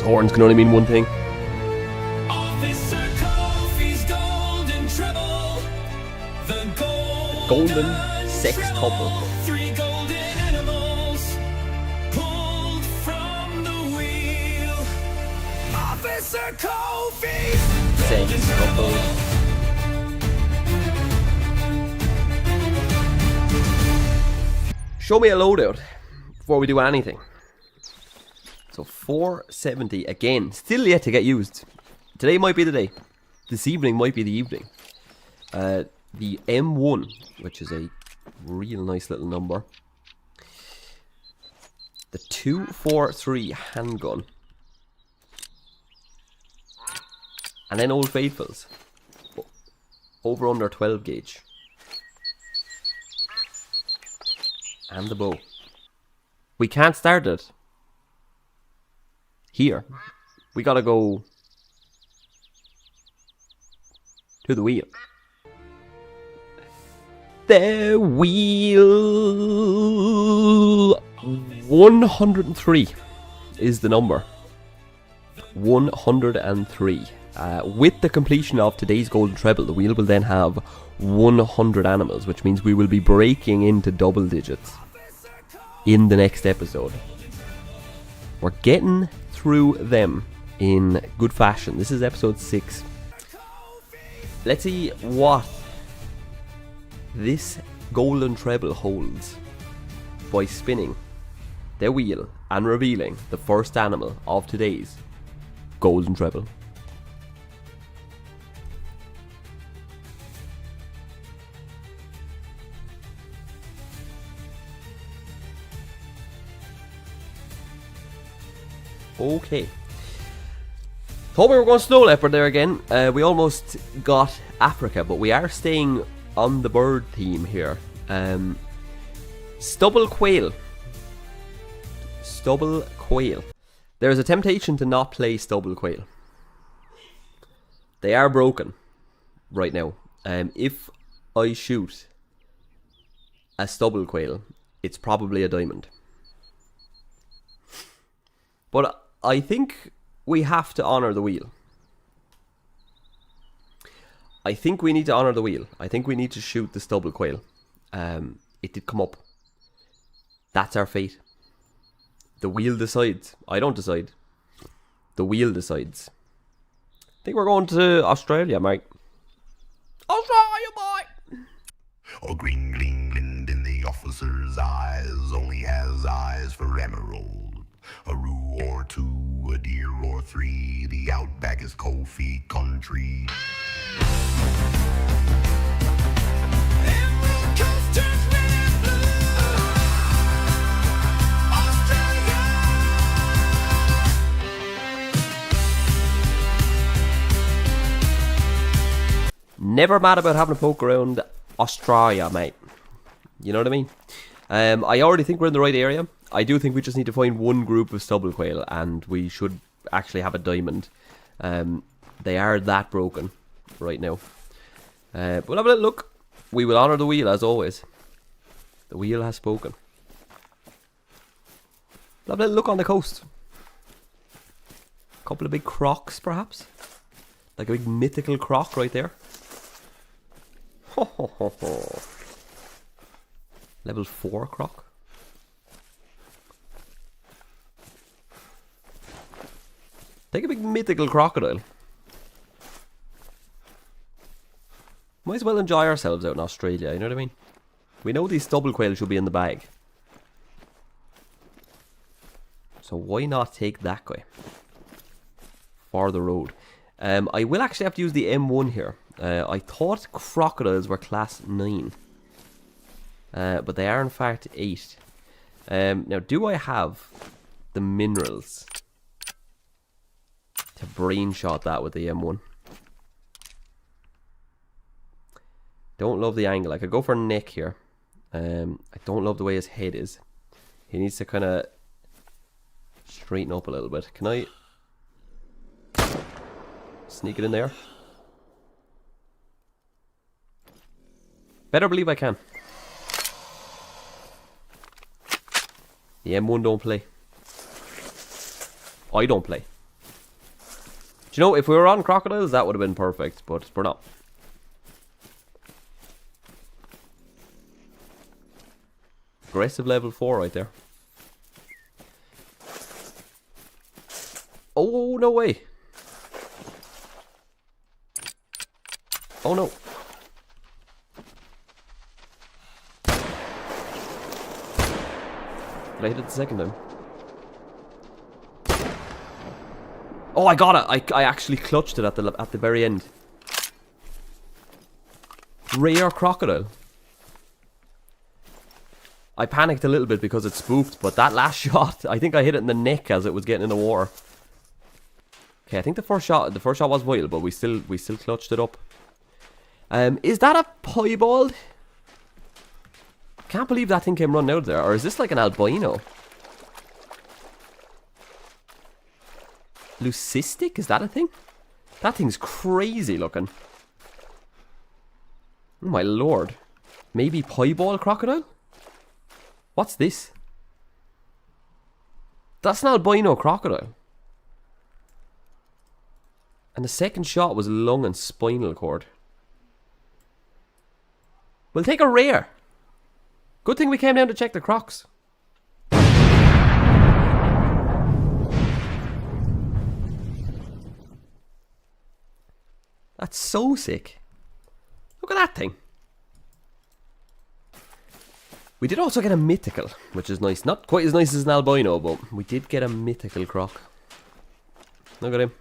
horns can only mean one thing. Officer Koffi's golden treble, the Golden sextuple. 3 golden animals pulled from the wheel. Officer Koffi's Sextuple. Show me a loadout before we do anything. So 470 again, still yet to get used. Today might be the day. This evening might be the evening. The M1, which is a real nice little number. The 243 handgun. And then Old Faithfuls. Over under 12 gauge. And the bow. We can't start it here. We gotta go to the wheel. The wheel. 103 is the number. 103. With the completion of today's golden treble, the wheel will then have 100 animals, which means we will be breaking into double digits in the next episode. We're getting through them in good fashion. This is episode 6. Let's see what this golden treble holds by spinning the wheel and revealing the first animal of today's golden treble. Okay. Thought we were going snow leopard there again. We almost got Africa, but we are staying on the bird theme here. Stubble quail. Stubble quail. There's a temptation to not play stubble quail. They are broken right now. If I shoot a stubble quail, it's probably a diamond. But I think we have to honour the wheel. I think we need to honour the wheel. I think we need to shoot the stubble quail. It did come up. That's our fate. The wheel decides. I don't decide. The wheel decides. I think we're going to Australia, mate. Australia, mate! A green gleam glint in the officer's eyes, only has eyes for emerald. A roo or two, a deer or 3, the outback is Koffi country. Emerald coast turns red and blue. Australia. Never mad about having a poke around Australia, mate. You know what I mean? I already think we're in the right area. I do think we just need to find one group of stubble quail and we should actually have a diamond. They are that broken right now. We'll have a little look. We will honour the wheel as always. The wheel has spoken. We'll have a little look on the coast. A couple of big crocs perhaps. Like a big mythical croc right there. Ho ho ho ho. Level 4 croc. Take a big mythical crocodile. Might as well enjoy ourselves out in Australia, you know what I mean? We know these stubble quails should be in the bag. So why not take that guy for the road? I will actually have to use the M1 here. I thought crocodiles were class 9. But they are in fact 8. Now, do I have the minerals to brain shot that with the M1? Don't love the angle. I could go for neck here. I don't love the way his head is. He needs to kind of straighten up a little bit. Can I sneak it in there? Better believe I can. The M1 don't play. I don't play. Do you know, if we were on crocodiles, that would have been perfect, but we're not. Aggressive level 4 right there. Oh, no way. Oh, no. Did I hit it the second time? Oh, I got it. I actually clutched it at the very end. Rare crocodile. I panicked a little bit because it spooked, but that last shot, I think I hit it in the neck as it was getting in the water. Okay, I think the first shot was vital, but we still clutched it up. Is that a piebald? Can't believe that thing came running out there. Or is this like an albino? Leucistic? Is that a thing? That thing's crazy looking. Oh my lord. Maybe piebald crocodile? What's this? That's an albino crocodile. And the second shot was lung and spinal cord. We'll take a rare. Good thing we came down to check the crocs. That's so sick. Look at that thing. We did also get a mythical, which is nice. Not quite as nice as an albino, but we did get a mythical croc. Look at him.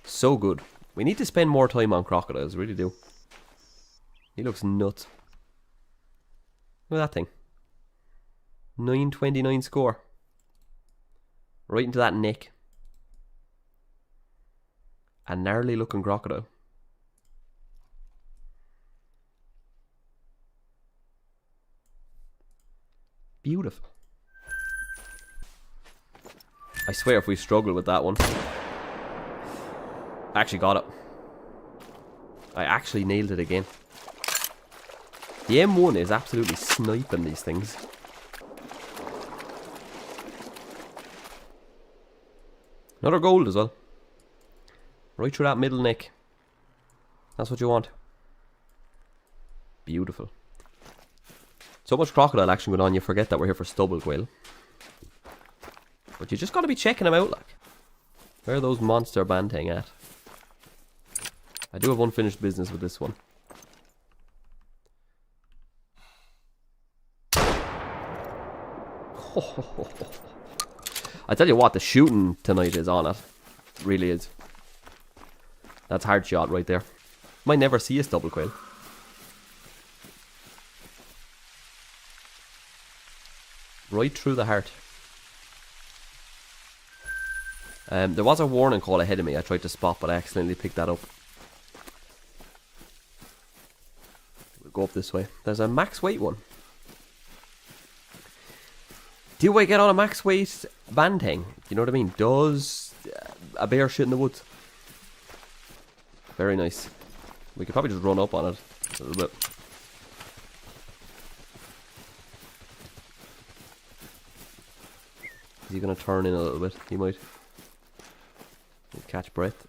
So good. We need to spend more time on crocodiles, really do. He looks nuts. Look at that thing. 929 score. Right into that neck. A gnarly looking crocodile. Beautiful. I swear if we struggle with that one. I actually got it. I actually nailed it again. The M1 is absolutely sniping these things. Another gold as well. Right through that middle neck. That's what you want. Beautiful. So much crocodile action going on, you forget that we're here for stubble quail. But you just gotta be checking them out, like. Where are those monster banteng at? I do have unfinished business with this one. I tell you what, the shooting tonight is on it. It really is. That's hard shot right there. Might never see a stubble quail. Right through the heart. There was a warning call ahead of me. I tried to spot, but I accidentally picked that up. We'll go up this way. There's a max weight one. Do I get on a max weight banteng? You know what I mean? Does a bear shit in the woods? Very nice. We could probably just run up on it a little bit. Is he going to turn in a little bit? He might. He'll catch breath.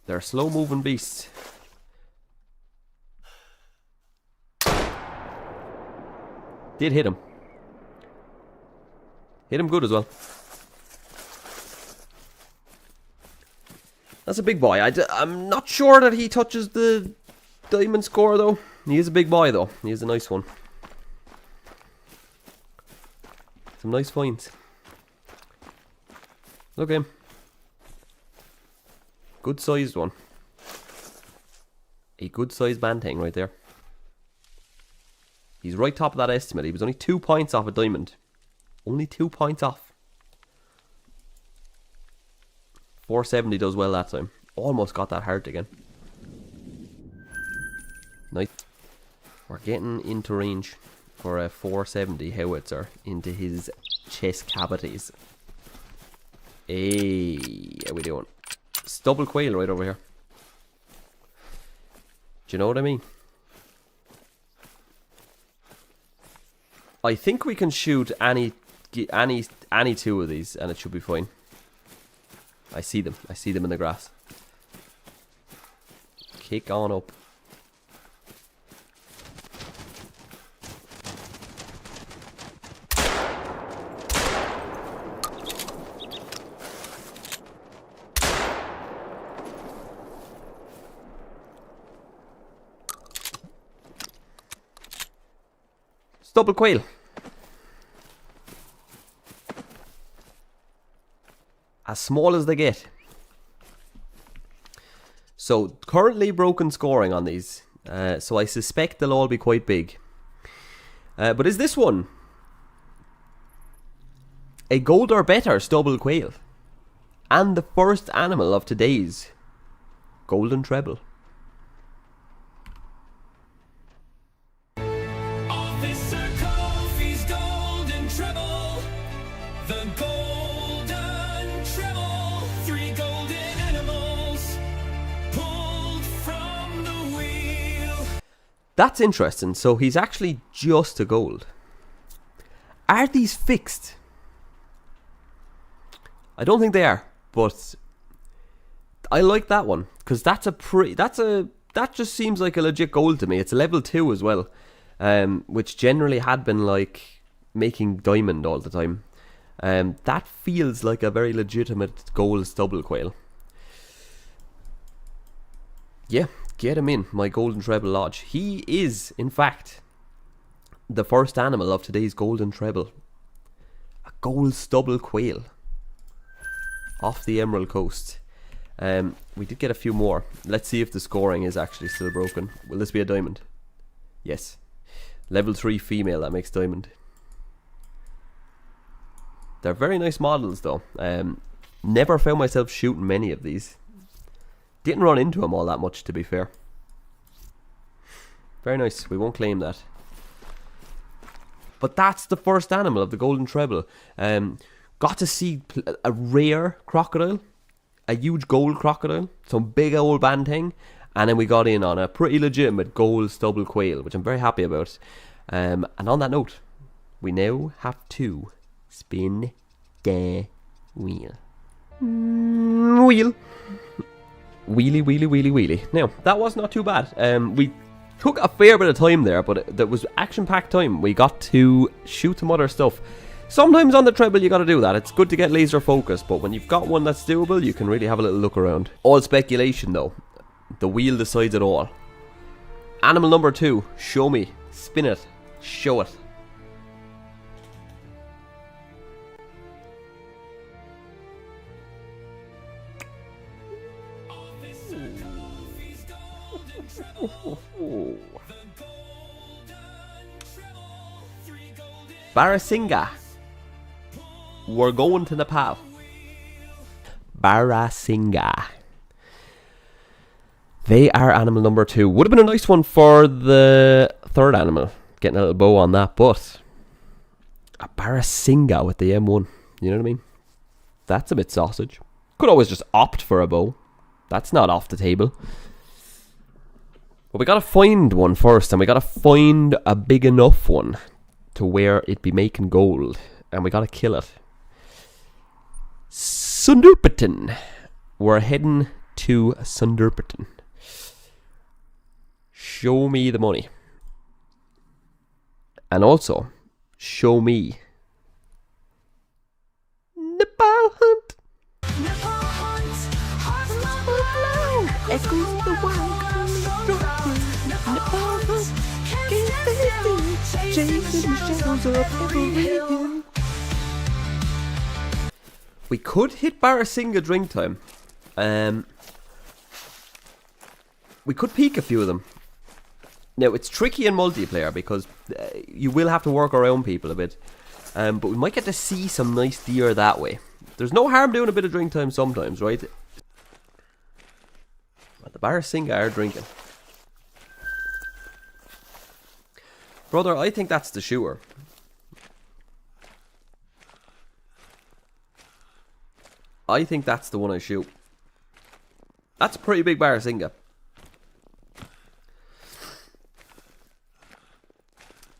They're slow moving beasts. Did hit him. Hit him good as well. That's a big boy. I'm not sure that he touches the diamond score though. He is a big boy though. He is a nice one. Some nice finds. Look at him. Good sized one. A good sized banteng right there. He's right top of that estimate. He was only 2 points off a diamond. Only 2 points off. 470 does well that time. Almost got that heart again. Nice. We're getting into range for a 470 howitzer into his chest cavities. Hey, how we doing? Stubble quail right over here. Do you know what I mean? I think we can shoot any any two of these, and it should be fine. I see them. I see them in the grass. Kick on up. Double quail. As small as they get. So currently broken scoring on these. So I suspect they'll all be quite big. But is this one a gold or better stubble quail? And the first animal of today's golden treble. Officer Koffi's golden treble. The golden treble. 3 golden animals pulled from the wheel. That's interesting. So he's actually just a gold. Are these fixed? I don't think they are, but I like that one because that just seems like a legit gold to me. It's a level 2 as well, which generally had been like making diamond all the time. That feels like a very legitimate gold stubble quail. Yeah, get him in my golden treble lodge. He is, in fact, the first animal of today's golden treble. A gold stubble quail. Off the Emerald Coast. We did get a few more. Let's see if the scoring is actually still broken. Will this be a diamond? Yes. Level 3 female, that makes diamond. They're very nice models though. Never found myself shooting many of these. Didn't run into them all that much, to be fair. Very nice, we won't claim that. But that's the first animal of the golden treble. Got to see a rare crocodile, a huge gold crocodile, some big old banteng, and then we got in on a pretty legitimate gold stubble quail, which I'm very happy about. And on that note, we now have to spin the wheel. Wheel. Wheelie, wheelie, wheelie, wheelie. Now, that was not too bad. We took a fair bit of time there, but that was action-packed time. We got to shoot some other stuff. Sometimes on the treble you gotta do that. It's good to get laser focused, but when you've got one that's doable, you can really have a little look around. All speculation though. The wheel decides it all. Animal number 2. Show me. Spin it. Show it. Officer Koffi's golden treble. The golden treble. 3 golden Barasinga. We're going to Nepal. Barasinga. They are animal number 2. Would have been a nice one for the third animal. Getting a little bow on that, but a Barasinga with the M1. You know what I mean? That's a bit sausage. Could always just opt for a bow. That's not off the table. But we gotta find one first, and we gotta find a big enough one to where it be making gold. And we gotta kill it. Sunderberton. We're heading to Sunderberton. Show me the money. And also, show me Nepal hunt. Nepal hunt. Hearts Echoes the wild. Nepal hunt. Chasing the shadows of every hill. We could hit Barasinga drink time. We could peek a few of them. Now, it's tricky in multiplayer because you will have to work around people a bit. But we might get to see some nice deer that way. There's no harm doing a bit of drink time sometimes, right? But the Barasinga are drinking. Brother, I think that's the shooter. I think that's the one I shoot. That's a pretty big Barasinga.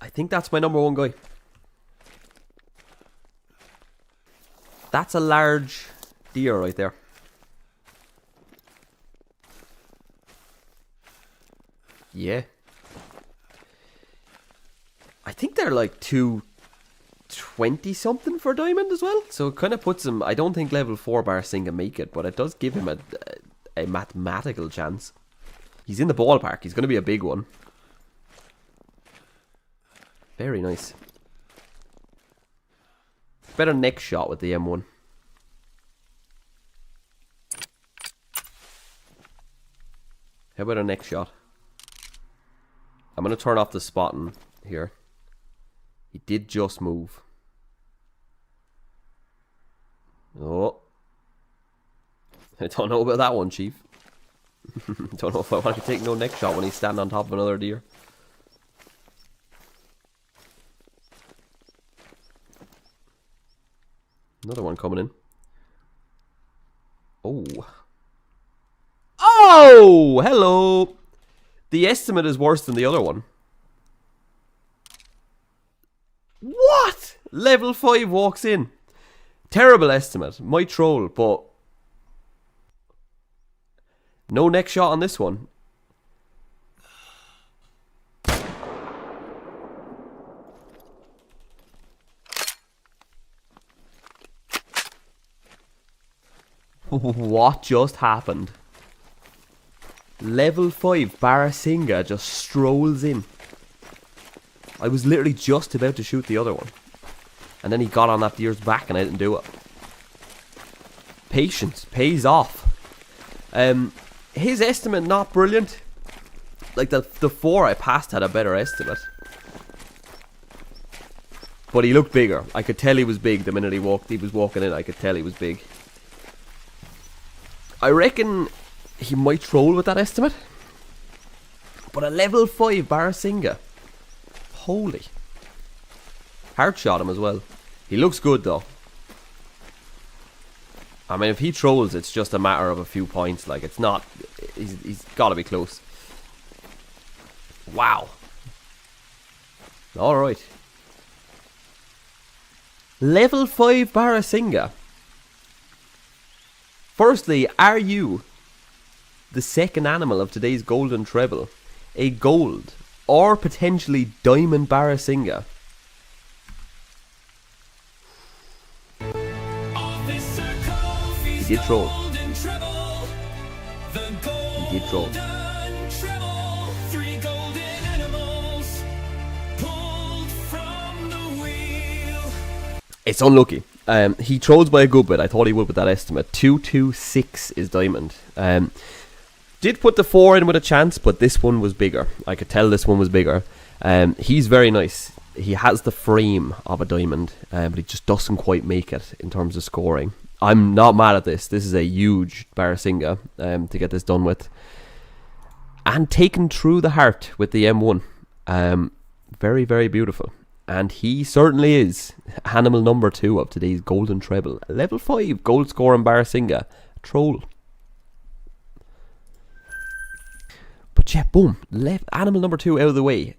I think that's my number 1 guy. That's a large deer right there. Yeah. I think they're like 220 something for diamond as well. So it kind of puts him, I don't think level 4 Barasinga make it, but it does give him a mathematical chance. He's in the ballpark. He's going to be a big one. Very nice. Better neck shot with the M1. How about a neck shot? I'm going to turn off the spotting here. He did just move. Oh. I don't know about that one, Chief. Don't know if I want to take no neck shot when he's standing on top of another deer. Another one coming in. Oh. Oh! Hello! The estimate is worse than the other one. What? Level 5 walks in. Terrible estimate. Might troll, but... no neck shot on this one. What just happened? Level 5 Barasinga just strolls in. I was literally just about to shoot the other one. And then he got on that deer's back and I didn't do it. Patience pays off. His estimate not brilliant. Like the 4 I passed had a better estimate. But he looked bigger. I could tell he was big the minute he was walking in. I could tell he was big. I reckon he might troll with that estimate. But a level 5 Barasinga. Holy. Hard shot him as well. He looks good though. I mean, if he trolls, it's just a matter of a few points. Like, it's not... He's got to be close. Wow. Alright. Level 5 Barasinga. Firstly, are you the second animal of today's golden treble a gold or potentially diamond Barasinga? He did troll. He did troll. It's unlucky. He trolls by a good bit. I thought he would with that estimate. 226 is diamond. Did put the 4 in with a chance, but this one was bigger. I could tell this one was bigger. He's very nice. He has the frame of a diamond, but he just doesn't quite make it in terms of scoring. I'm not mad at this. This is a huge Barasinga to get this done with. And taken through the heart with the M1. Very, very beautiful. And he certainly is animal number 2 of today's golden treble. Level 5 gold scoring Barasinga. Troll. But yeah, boom. Animal number 2 out of the way.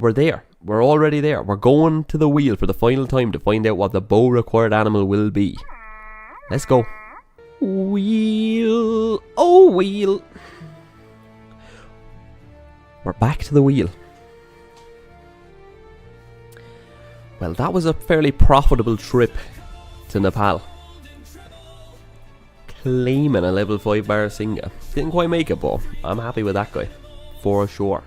We're there. We're already there. We're going to the wheel for the final time to find out what the bow required animal will be. Let's go. Wheel. Oh, wheel. We're back to the wheel. Well, that was a fairly profitable trip to Nepal. Claiming a level 5 Barasinga. Didn't quite make it, but I'm happy with that guy. For sure.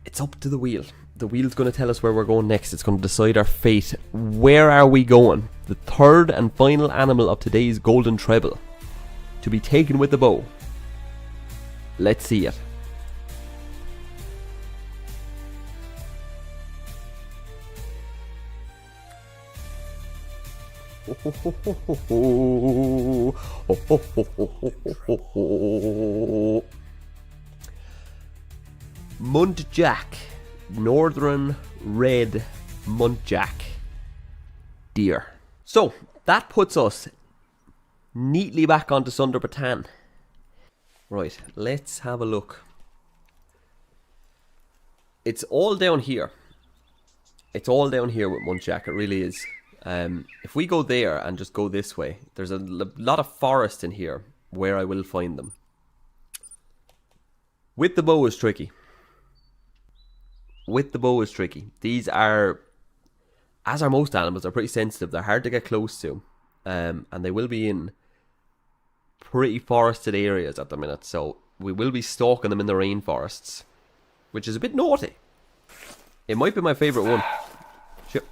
It's up to the wheel. The wheel's going to tell us where we're going next. It's going to decide our fate. Where are we going? The third and final animal of today's golden treble. To be taken with the bow. Let's see it. Muntjac. Northern red muntjac deer. So that puts us neatly back onto Sunderbatan. Right, let's have a look. It's all down here. It's all down here with muntjac, it really is. If we go there and just go this way, there's a lot of forest in here where I will find them. With the bow is tricky. With the bow is tricky. These are, as are most animals, are pretty sensitive. They're hard to get close to. And they will be in pretty forested areas at the minute. So we will be stalking them in the rainforests, which is a bit naughty. It might be my favourite one. Shit.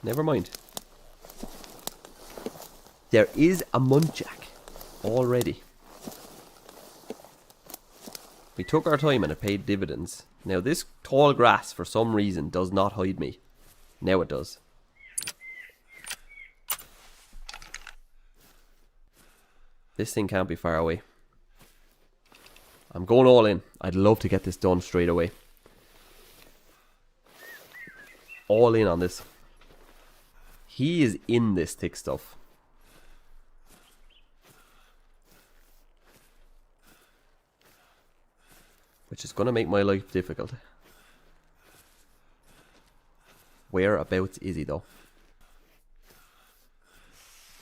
Never mind. There is a muntjac already. We took our time and it paid dividends. Now this tall grass for some reason does not hide me. Now it does. This thing can't be far away. I'm going all in. I'd love to get this done straight away. All in on this. He is in this thick stuff. Which is going to make my life difficult. Whereabouts is he though?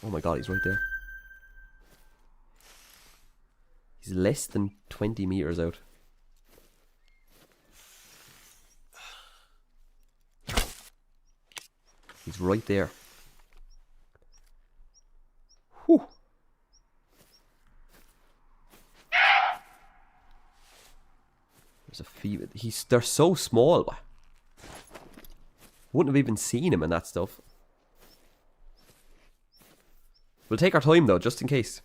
Oh my god, he's right there. He's less than 20 meters out. He's right there. Whew. There's a few. They're so small. Wouldn't have even seen him in that stuff. We'll take our time though, just in case.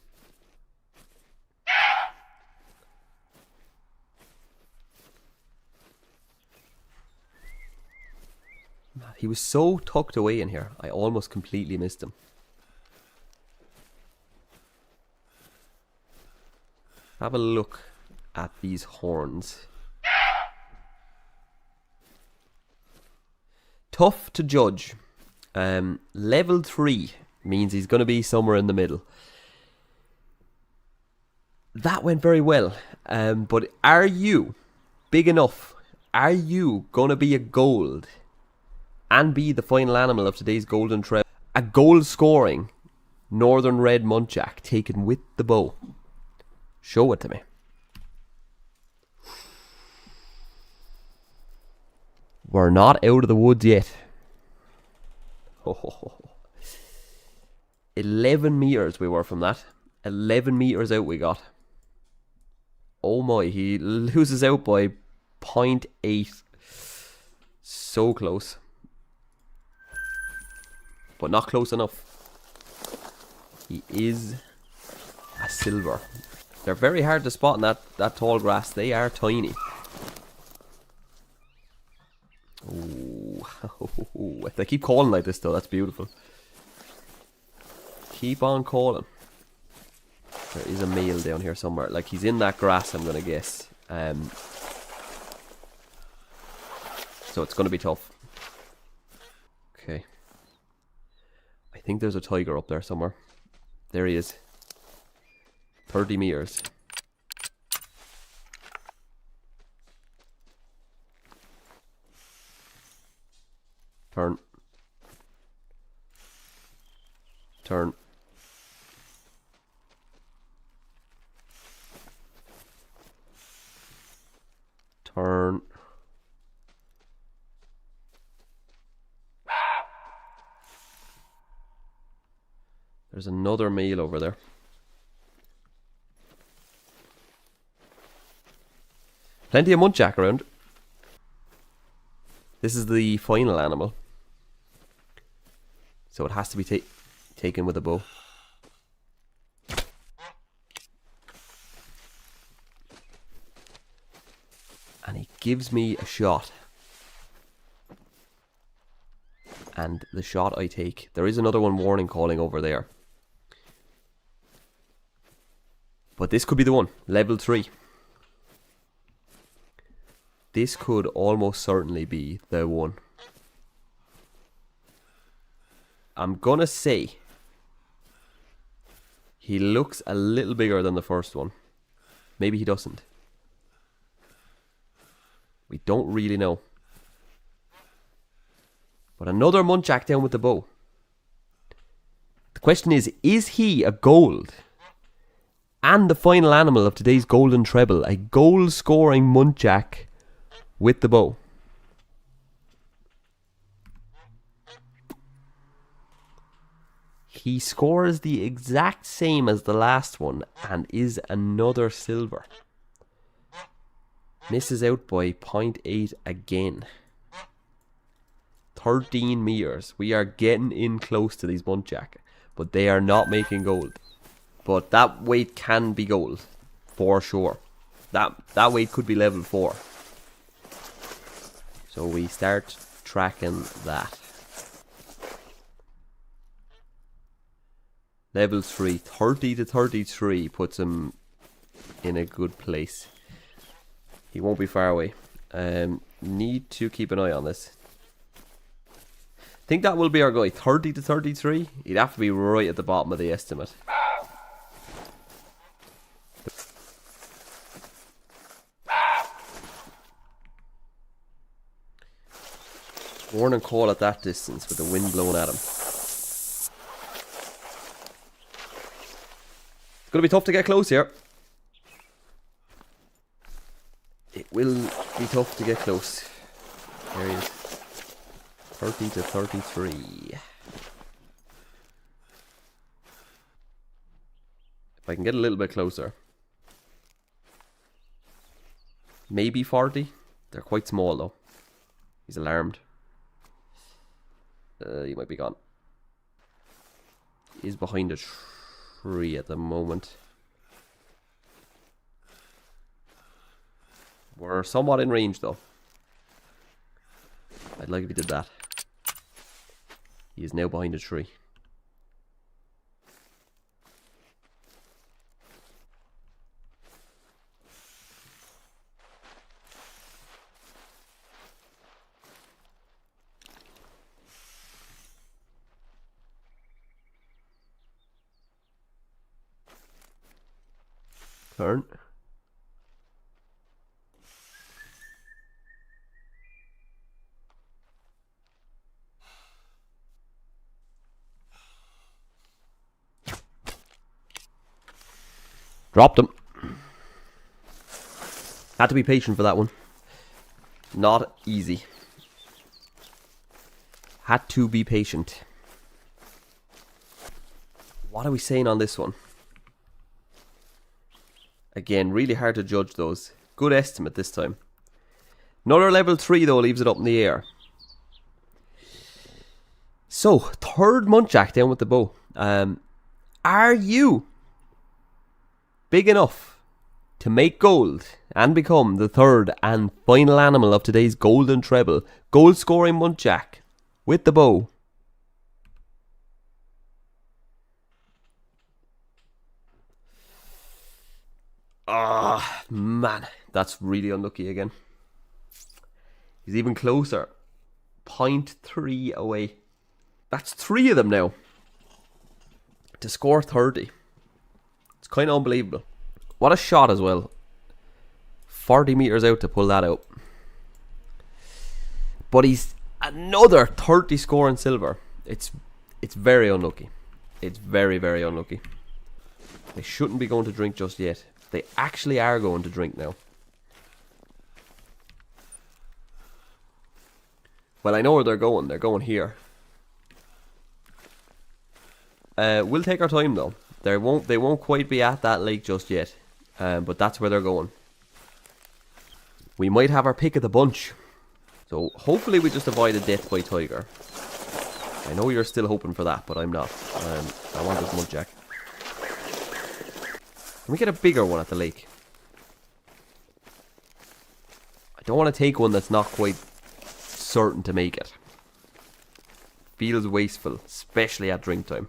He was so tucked away in here, I almost completely missed him. Have a look at these horns. Tough to judge. Level 3 means he's going to be somewhere in the middle. That went very well. But are you big enough? Are you going to be a gold? And be the final animal of today's golden treasure? A gold scoring northern red muntjac taken with the bow. Show it to me. We're not out of the woods yet. 11 meters we were from that. 11 meters out we got. Oh my, he loses out by 0.8. So close. But not close enough. He is a silver. They're very hard to spot in that tall grass. They are tiny. Ooh. If they keep calling like this though, that's beautiful. Keep on calling. There is a male down here somewhere. Like he's in that grass, I'm gonna guess. So it's gonna be tough. Okay. I think there's a tiger up there somewhere. There he is. 30 meters. Turn. Turn. Turn. There's another male over there. Plenty of muntjac around. This is the final animal. So it has to be taken with a bow. And he gives me a shot. And the shot I take. There is another one warning calling over there. But this could be the one. Level 3. This could almost certainly be the one. I'm gonna say he looks a little bigger than the first one. Maybe he doesn't. We don't really know. But another muntjac down with the bow. The question is he a gold? And the final animal of today's golden treble, a goal-scoring muntjac with the bow. He scores the exact same as the last one and is another silver. Misses out by 0.8 again. 13 meters. We are getting in close to these muntjac, but they are not making gold. But that weight can be gold, for sure. That weight could be level 4. So we start tracking that. Level 3, 30 to 33 puts him in a good place. He won't be far away. Need to keep an eye on this. Think that will be our guy, 30 to 33. He'd have to be right at the bottom of the estimate. Warning call at that distance with the wind blowing at him. It's going to be tough to get close here. It will be tough to get close. There he is. 30 to 33. If I can get a little bit closer. Maybe 40. They're quite small though. He's alarmed. He might be gone. He's behind a tree at the moment. We're somewhat in range though. I'd like if he did that. He is now behind a tree. Turn. Dropped him. Had to be patient for that one. Not easy. Had to be patient. What are we saying on this one? Again, really hard to judge those. Good estimate this time. Another level 3 though leaves it up in the air. So, third muntjac down with the bow. Are you big enough to make gold and become the third and final animal of today's golden treble? Gold scoring muntjac with the bow. Ah, man, that's really unlucky again. He's even closer. 0.3 away. That's 3 of them now. To score 30. It's kind of unbelievable. What a shot as well. 40 meters out to pull that out. But he's another 30 score in silver. It's very unlucky. It's very, very unlucky. They shouldn't be going to drink just yet. They actually are going to drink now. Well, I know where they're going. They're going here. We'll take our time though. They won't quite be at that lake just yet. But that's where they're going. We might have our pick of the bunch. So hopefully we just avoid a death by tiger. I know you're still hoping for that, but I'm not. I want this muntjac. Can we get a bigger one at the lake? I don't want to take one that's not quite certain to make it. Feels wasteful, especially at drink time.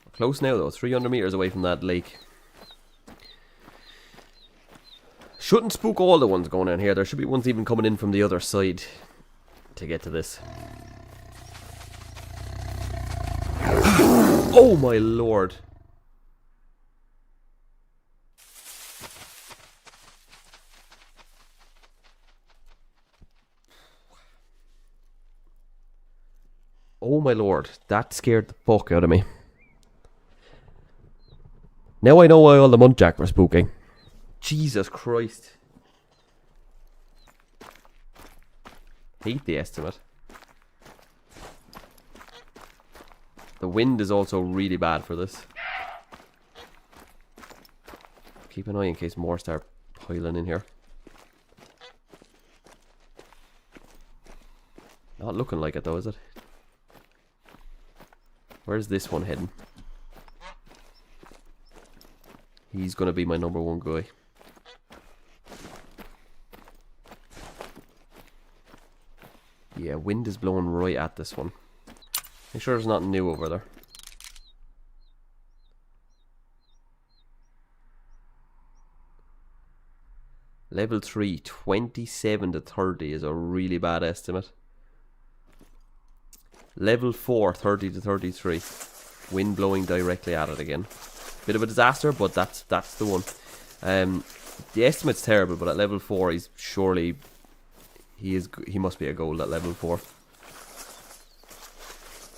We're close now though, 300 meters away from that lake. Shouldn't spook all the ones going in here. There should be ones even coming in from the other side to get to this. Oh my lord. Oh my lord, that scared the fuck out of me. Now I know why all the muntjac were spooking. Jesus Christ. Hate the estimate. The wind is also really bad for this. Keep an eye in case more start piling in here. Not looking like it though, is it? Where's this one heading? He's gonna be my number one guy. Yeah, wind is blowing right at this one. Make sure there's nothing new over there. Level 3, 27 to 30 is a really bad estimate. Level 4, 30 to 33. Wind blowing directly at it again. Bit of a disaster, but that's the one. The estimate's terrible, but at level 4 he's surely... He must be a gold at level 4.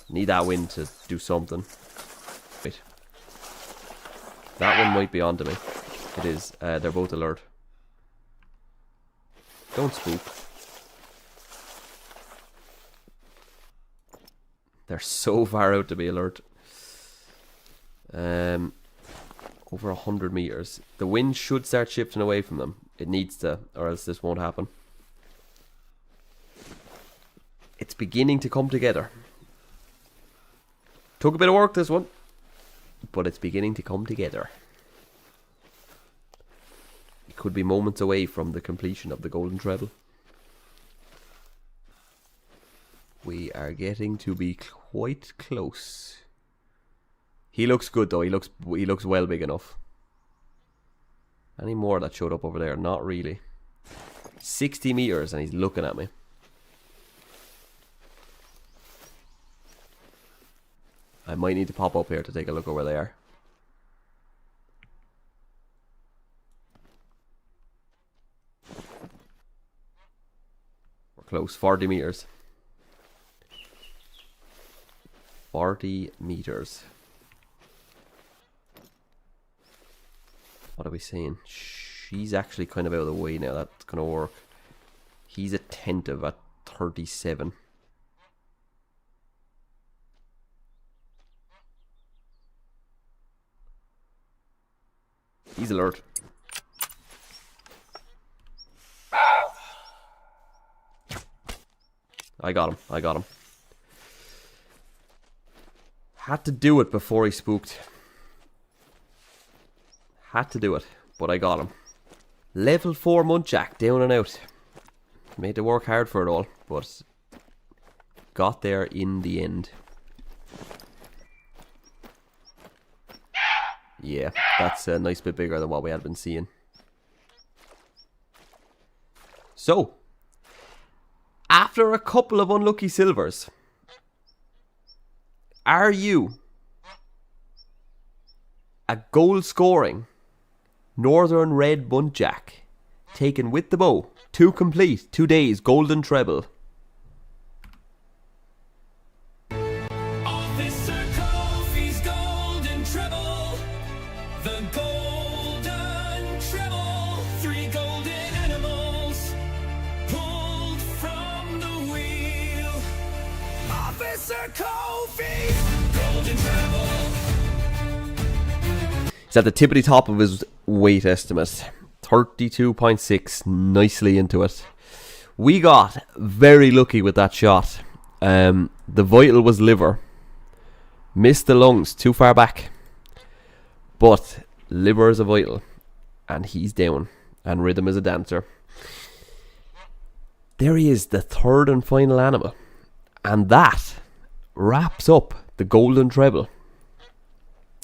Need that wind to do something. Wait. That one might be onto me. It is. They're both alert. Don't spook. They're so far out to be alert. Over 100 meters. The wind should start shifting away from them. It needs to, or else this won't happen. It's beginning to come together. Took a bit of work, this one, but it's beginning to come together. It could be moments away from the completion of the golden treble. We are getting to be quite close. He looks good though. He looks well big enough. Any more that showed up over there? Not really. 60 meters and he's looking at me. I might need to pop up here to take a look at where they are. We're close. 40 meters. 40 meters. What are we saying? She's actually kind of out of the way now. That's going to work. He's attentive at 37. He's alert. I got him. I got him. Had to do it before he spooked. Had to do it, but I got him. Level 4 muntjac, down and out. Made to work hard for it all, but got there in the end. Yeah, that's a nice bit bigger than what we had been seeing. So, after a couple of unlucky silvers, are you a goal scoring Northern Red muntjac taken with the bow to complete today's golden treble? Officer Koffi's golden treble. The golden treble. 3 golden animals pulled from the wheel. Officer Koffi's golden treble. He's at the tippity top of his weight estimate. 32.6, nicely into it. We got very lucky with that shot. The vital was liver. Missed the lungs, too far back. But liver is a vital. And he's down. And rhythm is a dancer. There he is, the third and final animal. And that wraps up the golden treble.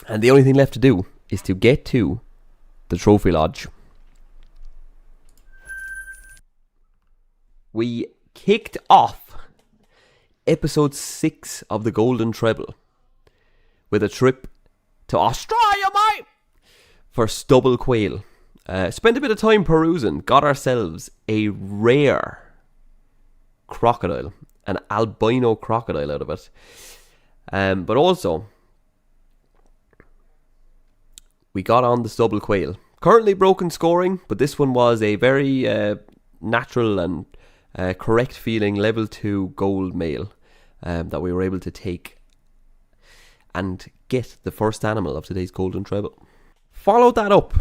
And the only thing left to do is to get to the trophy lodge. We kicked off episode 6 of the golden treble with a trip to Australia, mate, for stubble quail. Spent a bit of time perusing, got ourselves a rare crocodile. an albino crocodile out of it. But also, we got on the stubble quail. Currently broken scoring, but this one was a very natural and correct feeling level 2 gold male that we were able to take and get the first animal of today's golden treble. Followed that up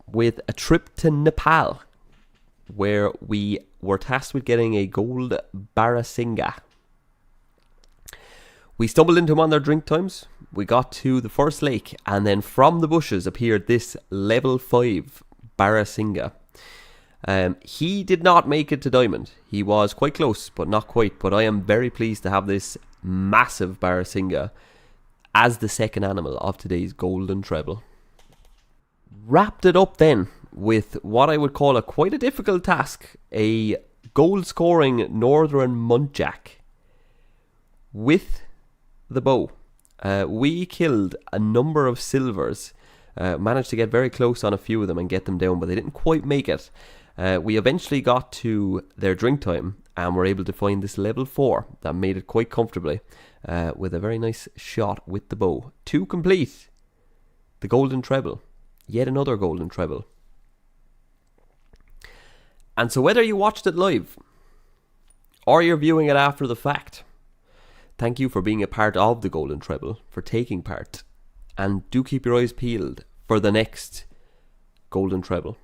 with a trip to Nepal, where we were tasked with getting a gold Barasinga. We stumbled into him on their drink times. We got to the first lake, and then from the bushes appeared this level 5 Barasinga. He did not make it to diamond. He was quite close, but not quite. But I am very pleased to have this massive Barasinga as the second animal of today's golden treble. Wrapped it up then with what I would call quite a difficult task, a gold scoring northern muntjac with the bow. We killed a number of silvers, managed to get very close on a few of them and get them down, but they didn't quite make it. We eventually got to their drink time and were able to find this level 4 that made it quite comfortably with a very nice shot with the bow to complete the golden treble. Yet another golden treble. And so whether you watched it live or you're viewing it after the fact, thank you for being a part of the golden treble, for taking part, and do keep your eyes peeled for the next golden treble.